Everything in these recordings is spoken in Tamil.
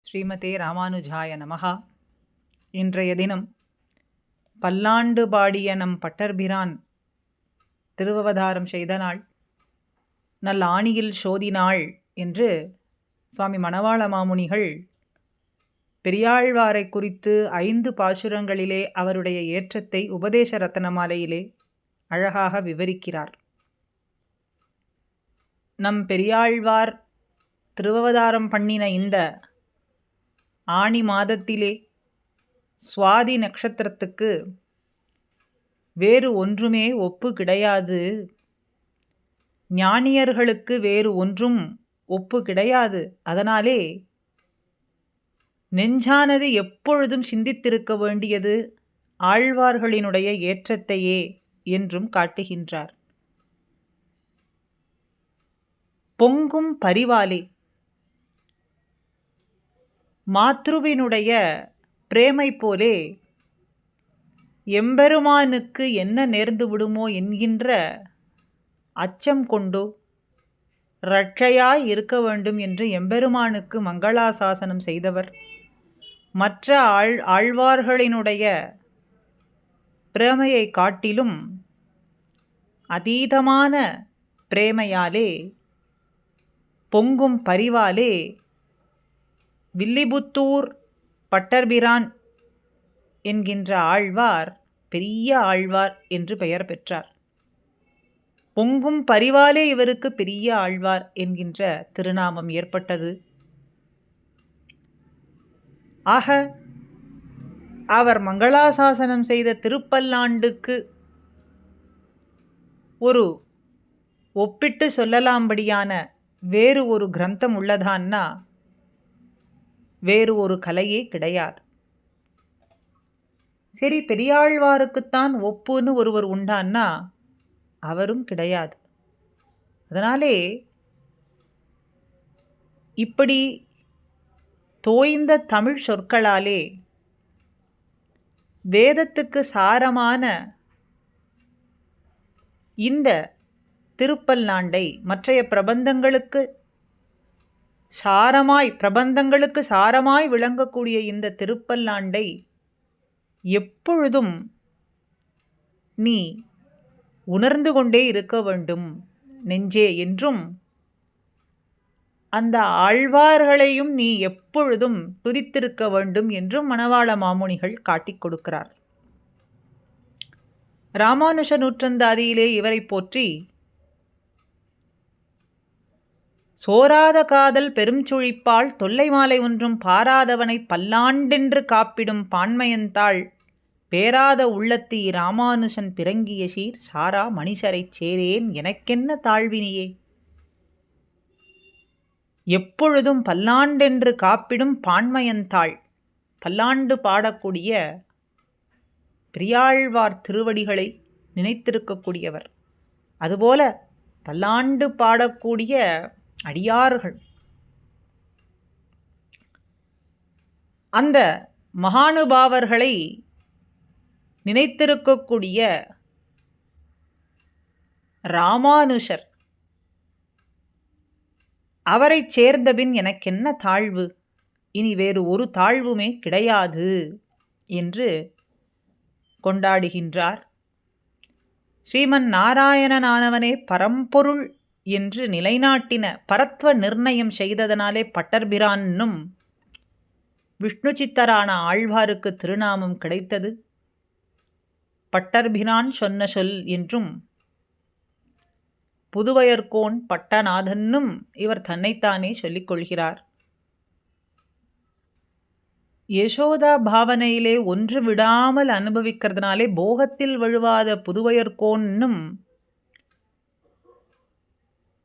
ஸ்ரீமதே ராமானுஜாய நமஹா. இன்றைய தினம் பல்லாண்டு பாடிய நம் பட்டர்பிரான் திருவவதாரம் செய்த நாள், நல் ஆணியில் சோதி நாள் என்று சுவாமி மணவாள மாமுனிகள் பெரியாழ்வாரை குறித்து 5 பாசுரங்களிலே அவருடைய ஏற்றத்தை உபதேச ரத்னமாலையிலே அழகாக விவரிக்கிறார். நம் பெரியாழ்வார் திருவவதாரம் பண்ணின இந்த ஆணி மாதத்திலே சுவாதி நட்சத்திரத்துக்கு வேறு ஒன்றுமே ஒப்பு கிடையாது, ஞானியர்களுக்கு வேறு ஒன்றும் ஒப்பு கிடையாது. அதனாலே நெஞ்சானது எப்பொழுதும் சிந்தித்திருக்க வேண்டியது ஆழ்வார்களினுடைய ஏற்றத்தையே என்றும் காட்டுகின்றார். பொங்கும் பரிவாலே, மாத்ருவினுடைய பிரேமை போலே எம்பெருமானுக்கு என்ன நேர்ந்து விடுமோ என்கின்ற அச்சம் கொண்டு இரட்சையாய் இருக்க வேண்டும் என்று எம்பெருமானுக்கு மங்களாசாசனம் செய்தவர். மற்ற ஆழ்வார்களினுடைய பிரேமையை காட்டிலும் அதீதமான பிரேமையாலே, பொங்கும் பரிவாலே வில்லிபுத்தூர் பட்டர்பிரான் என்கின்ற ஆழ்வார் பெரிய ஆழ்வார் என்று பெயர் பெற்றார். பொங்கும் பரிவாலே இவருக்கு பெரிய ஆழ்வார் என்கின்ற திருநாமம் ஏற்பட்டது. ஆக அவர் மங்களாசாசனம் செய்த திருப்பல்லாண்டுக்கு ஒரு ஒப்பிட்டு சொல்லலாம்படியான வேறு ஒரு கிரந்தம் உள்ளதான்னா வேறு ஒரு கலையே கிடையாது. சரி, பெரியாழ்வாருக்குத்தான் ஒப்புன்னு ஒருவர் உண்டான்னா அவரும் கிடையாது. அதனாலே இப்படி தோய்ந்த தமிழ் சொற்களாலே வேதத்துக்கு சாரமான இந்த திருப்பல்லாண்டை மற்றைய பிரபந்தங்களுக்கு சாரமாய் விளங்கக்கூடிய இந்த திருப்பல்லாண்டை எப்பொழுதும் நீ உணர்ந்து கொண்டே இருக்க வேண்டும் நெஞ்சே என்றும், அந்த ஆழ்வார்களையும் நீ எப்பொழுதும் துதித்திருக்க வேண்டும் என்றும் மணவாள மாமுனிகள் காட்டிக் கொடுக்கிறார். ராமானுஷ நூற்றந்தாதியிலே இவரை போற்றி சோராத காதல் பெருஞ்சுழிப்பால் தொல்லை மாலை ஒன்றும் பாராதவனை பல்லாண்டென்று காப்பிடும் பான்மையந்தாள் பேராத உள்ளத்தி ராமானுஷன் பிறங்கிய சீர் சாரா மணிசரைச் சேரேன் எனக்கென்ன தாழ்வினியே. எப்பொழுதும் பல்லாண்டென்று காப்பிடும் பான்மையந்தாள், பல்லாண்டு பாடக்கூடிய பெரியாழ்வார் திருவடிகளை நினைத்திருக்கக்கூடியவர், அதுபோல பல்லாண்டு பாடக்கூடிய அடியார்கள், அந்த மகானுபாவர்களை நினைத்திருக்கக்கூடிய ராமானுஷர், அவரை சேர்ந்தபின் எனக்கென்ன தாழ்வு, இனி வேறு ஒரு தாழ்வுமே கிடையாது என்று கொண்டாடுகின்றார். ஸ்ரீமன் நாராயணனானவனே பரம்பொருள் என்று நிலைநாட்டின, பரத்வ நிர்ணயம் செய்ததனாலே பட்டர்பிரானும் விஷ்ணு சித்தரான ஆழ்வாருக்கு திருநாமம் கிடைத்தது. பட்டர்பிரான் சொன்ன சொல் என்றும் புதுவயர்கோன் பட்டநாதன்னும் இவர் தன்னைத்தானே சொல்லிக் கொள்கிறார். யசோதா பாவனையிலே ஒன்று விடாமல் அனுபவிக்கிறதுனாலே போகத்தில் வழுவாத புதுவயர்கோன்னும்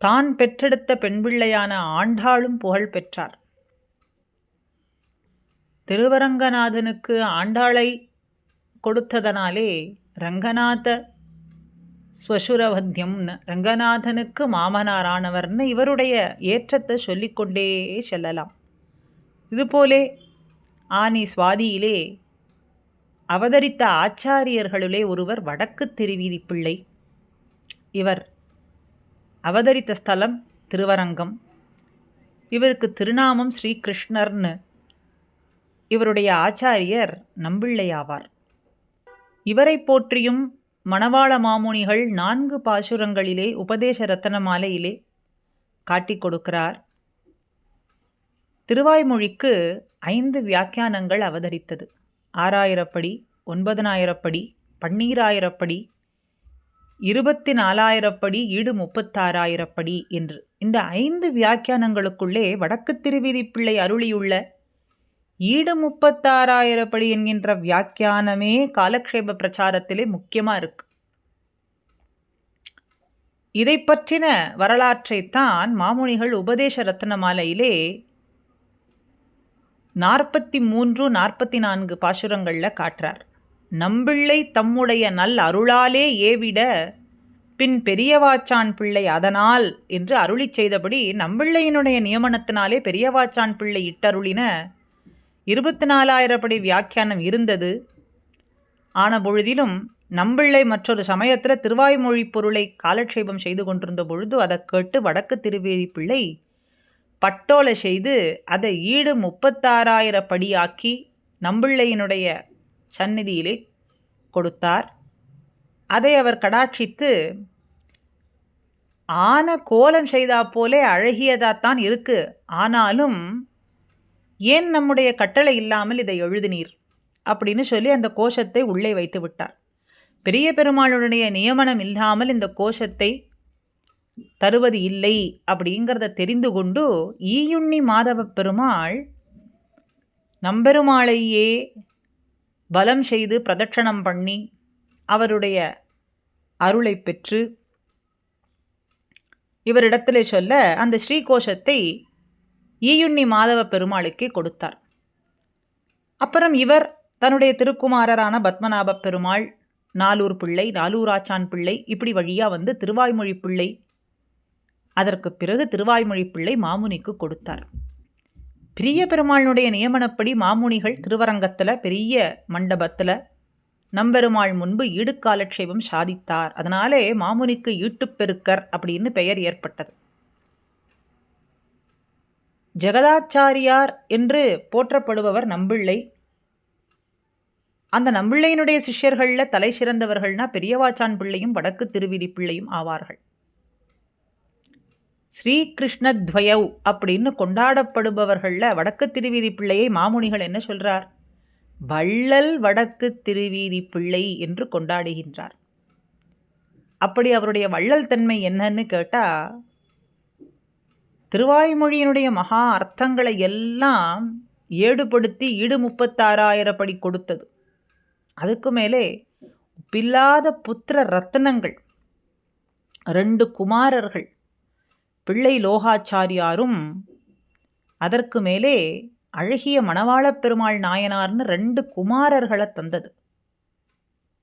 தான் பெற்றெடுத்த பெண்பிள்ளையான ஆண்டாளும் புகழ் பெற்றார். திருவரங்கநாதனுக்கு ஆண்டாளை கொடுத்ததனாலே ரங்கநாத ஸ்வசுரவத்தியம், ரங்கநாதனுக்கு மாமனாரானவர்னு இவருடைய ஏற்றத்தை சொல்லிக்கொண்டே செல்லலாம். இதுபோலே ஆனி சுவாதியிலே அவதரித்த ஆச்சாரியர்களுலே ஒருவர் வடக்கு திருவீதி பிள்ளை. இவர் அவதரித்த ஸ்தலம் திருவரங்கம். இவருக்கு திருநாமம் ஸ்ரீகிருஷ்ணர்னு. இவருடைய ஆச்சாரியர் நம்பிள்ளை ஆவார். இவரை போற்றியும் மணவாள மாமுனிகள் 4 பாசுரங்களிலே உபதேச ரத்தனமாலையிலே காட்டிக் கொடுக்கிறார். திருவாய்மொழிக்கு 5 வியாக்கியானங்கள் அவதரித்தது. 6000 படி, 9000 படி, 12000 படி, 24,000 படி, ஈடு 36,000 படி என்று இந்த 5 வியாக்கியானங்களுக்குள்ளே வடக்கு திருவீதிப்பிள்ளை அருளியுள்ள ஈடு 36,000 படி என்கின்ற வியாக்கியானமே காலக்ஷேப பிரச்சாரத்திலே முக்கியமாக இருக்கு. இதை பற்றின வரலாற்றைத்தான் மாமுனிகள் உபதேச ரத்னமாலையிலே 43, 44 பாசுரங்களில் காட்டுறார். நம்பிள்ளை தம்முடைய நல் அருளாலே ஏவிட பின் பெரியவாச்சான் பிள்ளை அதனால் என்று அருளி செய்தபடி நம்பிள்ளையினுடைய நியமனத்தினாலே பெரியவாச்சான் பிள்ளை இட்டருளின 24,000 படி வியாக்கியானம் இருந்தது. ஆன பொழுதிலும் நம்பிள்ளை மற்றொரு சமயத்தில் திருவாய்மொழி பொருளை காலட்சேபம் செய்து கொண்டிருந்த பொழுது அதை கேட்டு வடக்கு திருவேதிப்பிள்ளை பட்டோலை செய்து அதை ஈடு 36,000 படியாக்கி நம்பிள்ளையினுடைய சந்நிதியிலே கொடுத்தார். அதை அவர் கடாட்சித்து, ஆன கோலம் செய்தா போலே அழகியதாத்தான் இருக்கு, ஆனாலும் ஏன் நம்முடைய கட்டளை இல்லாமல் இதை எழுதினீர் அப்படின்னு சொல்லி அந்த கோஷத்தை உள்ளே வைத்து விட்டார். பெரிய பெருமாளுடைய நியமனம் இல்லாமல் இந்த கோஷத்தை தருவது இல்லை அப்படிங்கிறத தெரிந்து கொண்டு ஈயுண்ணி மாதவ பெருமாள் நம்பெருமாளையே பலம் செய்து பிரதட்சணம் பண்ணி அவருடைய அருளை பெற்று இவரிடத்திலே சொல்ல அந்த ஸ்ரீகோஷத்தை ஈயுண்ணி மாதவ பெருமாளுக்கே கொடுத்தார். அப்புறம் இவர் தன்னுடைய திருக்குமாரரான பத்மநாப பெருமாள், நாலூர் பிள்ளை, நாலூராச்சான் பிள்ளை, இப்படி வழியாக வந்து திருவாய்மொழி பிள்ளை, அதற்கு பிறகு திருவாய்மொழி பிள்ளை மாமுனிக்கு கொடுத்தார். பெரிய பெருமாளுடைய நியமனப்படி மாமுனிகள் திருவரங்கத்தில் பெரிய மண்டபத்தில் நம்பெருமாள் முன்பு ஈடுகாலட்சேபம் சாதித்தார். அதனாலே மாமுனிக்கு ஈட்டுப்பெருக்கர் அப்படின்னு பெயர் ஏற்பட்டது. ஜெகதாச்சாரியார் என்று போற்றப்படுபவர் நம்பிள்ளை. அந்த நம்பிள்ளையினுடைய சிஷ்யர்களில் தலை சிறந்தவர்கள்னா பெரியவாச்சான் பிள்ளையும் வடக்கு திருவிதி பிள்ளையும் ஆவார்கள். ஸ்ரீகிருஷ்ணத்வயவ் அப்படின்னு கொண்டாடப்படுபவர்களில் வடக்கு திருவீதி பிள்ளையை மாமுனிகள் என்ன சொல்றார்? வள்ளல் வடக்கு திருவீதி பிள்ளை என்று கொண்டாடுகின்றார். அப்படி அவருடைய வள்ளல் தன்மை என்னன்னு கேட்டால், திருவாய்மொழியினுடைய மகா அர்த்தங்களை எல்லாம் ஏடுபடுத்தி ஈடு 36,000 படி கொடுத்தது. அதுக்கு மேலே பில்லாத புத்திர ரத்னங்கள், 2 குமாரர்கள் பிள்ளை லோகாச்சாரியாரும், அதற்கு மேலே அழகிய மணவாளப் பெருமாள் நாயனார்னு 2 குமாரர்களை தந்தது.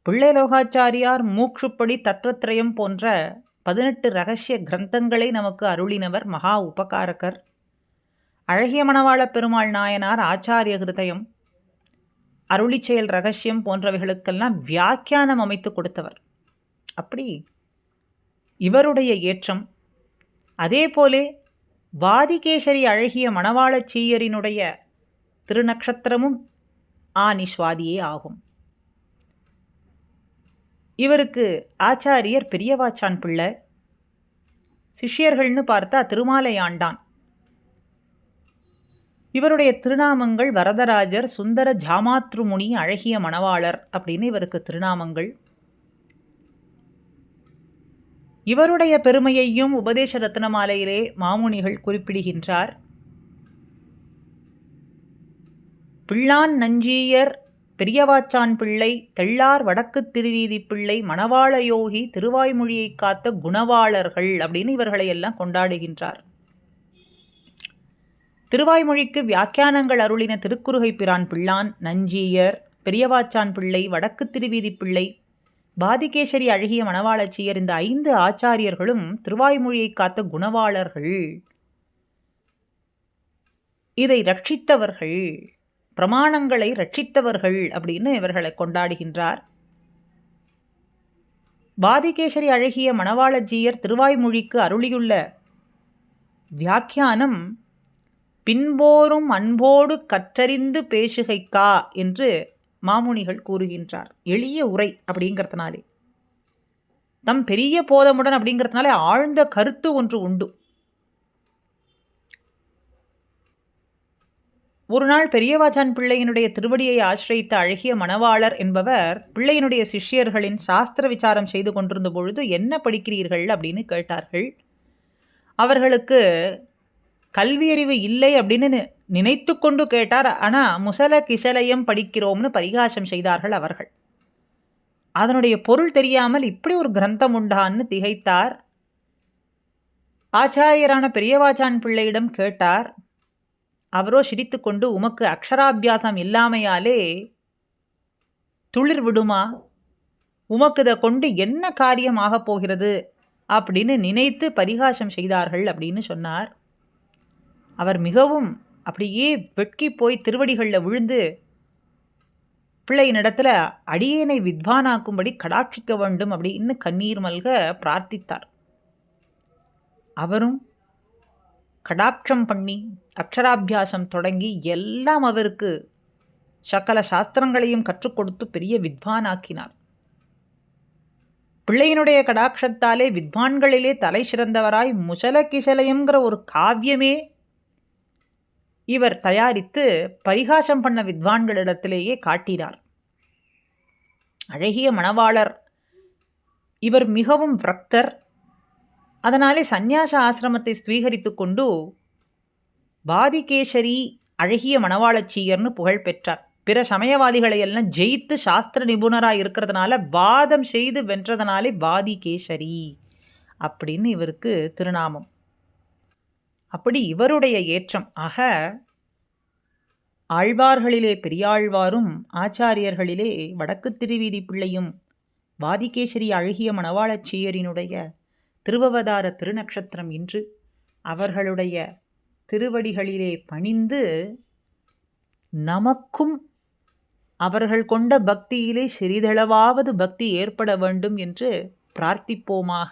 பிள்ளை லோகாச்சாரியார் மூக்ஷுப்படி தத்துவத்திரயம் போன்ற 18 ரகசிய கிரந்தங்களை நமக்கு அருளினவர், மகா உபகாரகர். அழகிய மணவாளப் பெருமாள் நாயனார் ஆச்சாரிய ஹிருதயம், அருளிச்செயல் ரகசியம் போன்றவைகளுக்கெல்லாம் வியாக்கியானம் அமைத்து கொடுத்தவர். அப்படி இவருடைய ஏற்றம். அதே போலே வாதிகேசரி அழகிய மணவாளச் சீயரினுடைய திருநக்ஷத்திரமும் ஆனி சுவாதியே ஆகும். இவருக்கு ஆச்சாரியர் பெரியவாச்சான் பிள்ளை. சிஷ்யர்கள்னு பார்த்தா திருமாலையாண்டான். இவருடைய திருநாமங்கள் வரதராஜர், சுந்தர ஜாமாத்ருமுனி, அழகிய மணவாளர் அப்படின்னு இவருக்கு திருநாமங்கள். இவருடைய பெருமையையும் உபதேச ரத்னமாலையிலே மாமுனிகள் குறிப்பிடுகின்றார். பிள்ளான் நஞ்சீயர் பெரியவாச்சான் பிள்ளை, தெள்ளார் வடக்கு திருவீதி பிள்ளை, மணவாள யோகி, திருவாய்மொழியை காத்த குணவாளர்கள் அப்படின்னு இவர்களை எல்லாம் கொண்டாடுகின்றார். திருவாய்மொழிக்கு வியாக்கியானங்கள் அருளின திருக்குறுகை பிரான் பிள்ளான், நஞ்சீயர், பெரியவாச்சான் பிள்ளை, வடக்கு திருவீதி பிள்ளை, பாதிகேசரி அழகிய மணவாளச்சியர், இந்த 5 ஆச்சாரியர்களும் திருவாய்மொழியை காத்த குணவாளர்கள். இதை ரட்சித்தவர்கள், பிரமாணங்களை ரட்சித்தவர்கள் அப்படின்னு இவர்களை கொண்டாடுகின்றார். பாதிகேசரி அழகிய மணவாளஜீயர் திருவாய்மொழிக்கு அருளியுள்ள வியாக்கியானம் பின்போரும் அன்போடு கற்றறிந்து பேசுகைக்கா என்று மாமுனிகள் கூறுகின்றார். எளிய உரை அப்படிங்கிறதுனாலே, தம் பெரிய போதமுடன் அப்படிங்கிறதுனாலே ஆழ்ந்த கருத்து ஒன்று உண்டு. ஒரு நாள் பெரியவாச்சான் பிள்ளையினுடைய திருவடியை ஆசிரியித்த அழகிய மணவாளர் என்பவர் பிள்ளையினுடைய சிஷ்யர்களின் சாஸ்திர விசாரம் செய்து கொண்டிருந்த பொழுது என்ன படிக்கிறீர்கள் அப்படின்னு கேட்டார்கள். அவர்களுக்கு கல்வியறிவு இல்லை அப்படின்னு நினைத்து கொண்டு கேட்டார். ஆனால் முசல கிசலயம் படிக்கிறோம்னு பரிகாசம் செய்தார்கள் அவர்கள். அதனுடைய பொருள் தெரியாமல் இப்படி ஒரு கிரந்தம் உண்டான்னு திகைத்தார். ஆச்சாரியரான பெரியவாச்சான் பிள்ளையிடம் கேட்டார். அவரோ சிரித்து கொண்டு, உமக்கு அக்ஷராபியாசம் இல்லாமையாலே துளிர் விடுமா? உமக்கு இதை கொண்டு என்ன காரியம் ஆகப் போகிறது அப்படின்னு நினைத்து பரிகாசம் செய்தார்கள் அப்படின்னு சொன்னார். அவர் மிகவும் அப்படியே வெட்கி போய் திருவடிகளில் விழுந்து பிள்ளையினிடத்தில் அடியேனை வித்வானாக்கும்படி கடாட்சிக்க வேண்டும் அப்படின்னு கண்ணீர் மல்க பிரார்த்தித்தார். அவரும் கடாட்சம் பண்ணி அக்ஷராபியாசம் தொடங்கி எல்லாம் அவருக்கு சகல சாஸ்திரங்களையும் கற்றுக் கொடுத்து பெரிய வித்வானாக்கினார். பிள்ளையினுடைய கடாட்சத்தாலே வித்வான்களிலே தலை சிறந்தவராய் முசல கிசலயம்ங்கிற ஒரு காவியமே இவர் தயாரித்து பரிகாசம் பண்ண வித்வான்களிடத்திலேயே காட்டினார். அழகிய மணவாளர் இவர் மிகவும் விரக்தர். அதனாலே சந்நியாச ஆசிரமத்தை ஸ்வீகரித்து கொண்டு வாதிகேசரி அழகிய மணவாளச்சீயர்னு புகழ் பெற்றார். பிற சமயவாதிகளை எல்லாம் ஜெயித்து சாஸ்திர நிபுணராக இருக்கிறதுனால, வாதம் செய்து வென்றதனாலே வாதிகேசரி அப்படின்னு இவருக்கு திருநாமம். அப்படி இவருடைய ஏற்றம். ஆக ஆழ்வார்களிலே பெரியாழ்வாரும் ஆச்சாரியர்களிலே வடக்கு திருவீதி பிள்ளையும் வாதிகேசரி அழகிய மணவாளச்சீயரினுடைய திருவவதார திருநக்ஷத்திரம் இன்று அவர்களுடைய திருவடிகளிலே பணிந்து நமக்கும் அவர்கள் கொண்ட பக்தியிலே சிறிதளவாவது பக்தி ஏற்பட வேண்டும் என்று பிரார்த்திப்போமாக.